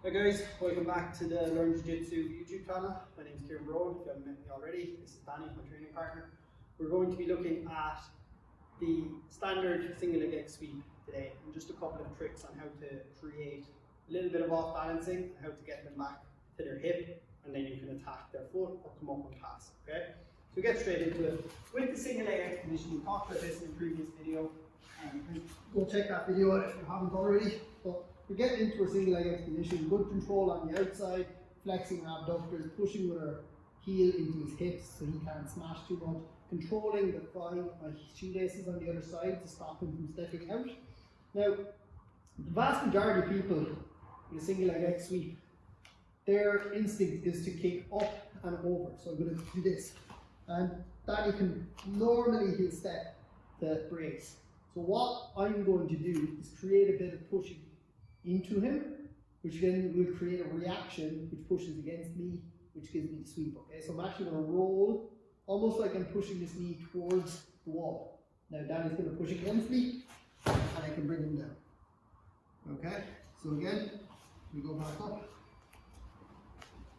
Hi guys, welcome back to the Learn Jiu Jitsu YouTube channel. My name is Kieran Broad. If you haven't met me already, this is Danny, my training partner. We're going to be looking at the standard single leg X sweep today and just a couple of tricks on how to create a little bit of off balancing and how to get them back to their hip, and then you can attack their foot or come up and pass. Okay? So get straight into it. With the single leg X position, we talked about this in the previous video. Go check that video if you haven't already. But we're getting into a single leg X position, good control on the outside, flexing our abductors, pushing with our heel into his hips so he can't smash too much, controlling the thigh with my shoelaces on the other side to stop him from stepping out. Now, the vast majority of people in a single leg X sweep, their instinct is to kick up and over. So I'm going to do this. And Danny can normally he'll step to brace. So what I'm going to do is create a bit of pushing into him, which then will create a reaction which pushes against me, which gives me the sweep. Okay, so I'm actually going to roll almost like I'm pushing this knee towards the wall. Now Danny's going to push against me, and I can bring him down. Okay, so again, we go back up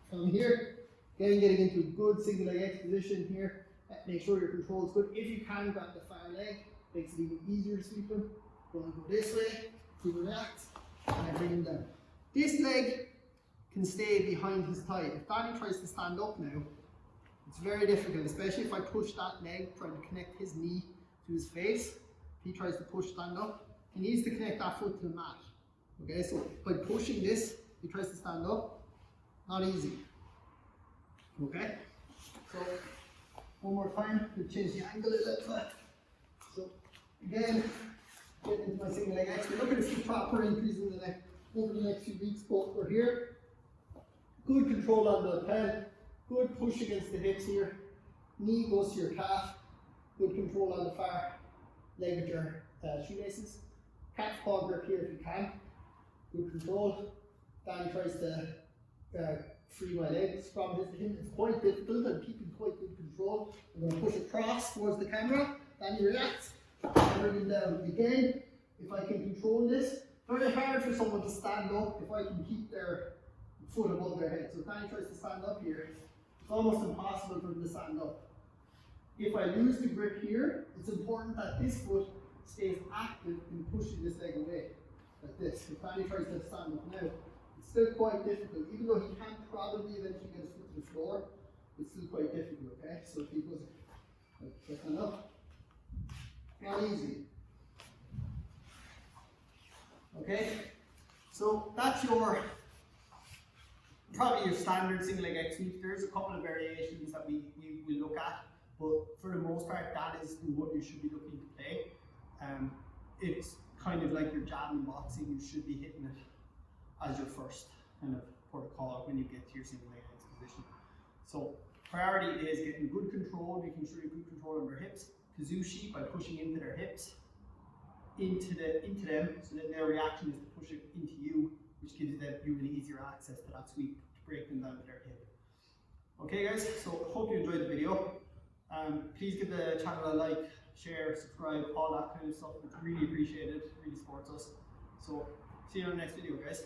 from here. Again, getting into a good single leg X position here. Make sure your control is good. If you can grab the far leg, makes it even easier to sweep him. Going to go this way, he reacts, and I bring him down. This leg can stay behind his thigh. If Danny tries to stand up now, it's very difficult, especially if I push that leg, trying to connect his knee to his face. If he tries to push stand up, he needs to connect that foot to the mat. Okay, so by pushing this, he tries to stand up, not easy. Okay, so one more time, we'll change the angle a little bit. So again, get into my single leg X. We're looking to see proper increase in the neck over the next few weeks, but we're here. Good control on the lapel, good push against the hips here. Knee goes to your calf. Good control on the far leg with your shoelaces. Catch paw grip here if you can. Good control. Danny tries to free my legs from him. It's quite difficult. I'm keeping quite good control. I'm going to push across towards the camera. Danny reacts. I bring him down. Again, if I can control this, very hard for someone to stand up if I can keep their foot above their head. So if Danny tries to stand up here, it's almost impossible for him to stand up. If I lose the grip here, it's important that this foot stays active in pushing this leg away, like this. If Danny tries to stand up now, it's still quite difficult. Even though he can probably eventually get his foot to the floor, it's still quite difficult, okay? So if he goes like stand up, not easy. Okay, so that's probably your standard single leg X sweep. There's a couple of variations that we will look at, but for the most part, that is the one you should be looking to play. It's kind of like your jab in boxing. You should be hitting it as your first kind of protocol when you get to your single leg X position. So priority is getting good control, making sure you have good control on their hips. Kuzushi by pushing into their hips, into them, so that their reaction is to push it into you, which gives them really easier access to that sweep to break them down to their hip. Okay guys, so hope you enjoyed the video. Please give the channel a like, share, subscribe, all that kind of stuff. It's really appreciated, really supports us. So see you on the next video guys.